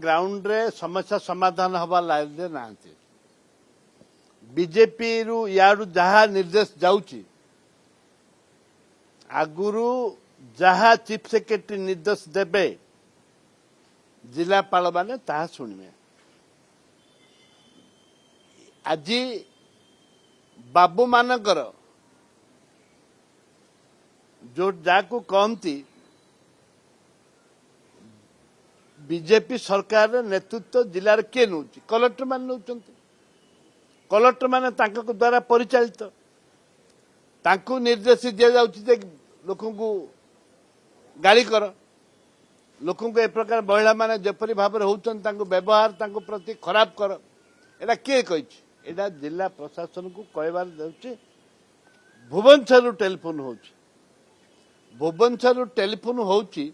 ground रे समस्या समाधान हवा लाइन ना बीजेपी रु याडू जहा निर्देश जाउची आगुरु जहा चीफ सेक्रेटरी निर्देश देबे जिलापाल माने ताहा शुणवे आज बाबू मानकर जो जाकू कहती बीजेपी सरकार नेतृत्व जिलार किए नौ कलेक्टर मान नौ कलेक्टर मान द्वारा परिचालित तांकु निर्देश दि जाउछि लोक गाड़ी कर लोक ए प्रकार महिला माने जेपरी भाव होउछन व्यवहार प्रति खराब कर एटा किए कहिछि एटा जिला प्रशासन को कहबार जाउछि भुवनेश्वर टेलीफोन होउछि भुवनेश्वर टेलीफोन होउछि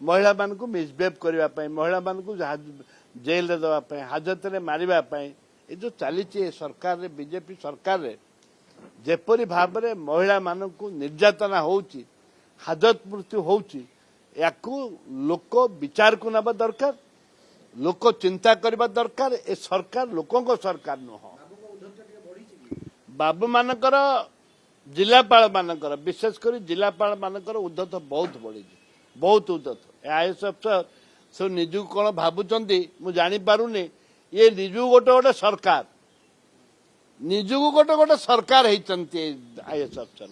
महिला मान को मिसबिहेव करने महिला मान को जेल रे दवाई हाजत रे मारिबा ये जो चली सरकार रे बीजेपी सरकार रे जेपरी भाव में महिला मान को निर्यातना होउछि हाजत मृत्यु होउछि याकू लोक विचार को नबा दरकार लोक चिंता करबा दरकार ए सरकार लोकों को सरकार नुह बाबू मानकर जिलापाल मानकर विशेषकर जिलापाल मानकर उद्धत बहुत बढ़ी बहुत उद्धत आईएएस अफसर सब निजु कौन भावुंट मु जानी पारुनी ये निजु गोटे गोटे सरकार निजु गोटे गोटे सरकार होती आईएएस अफसर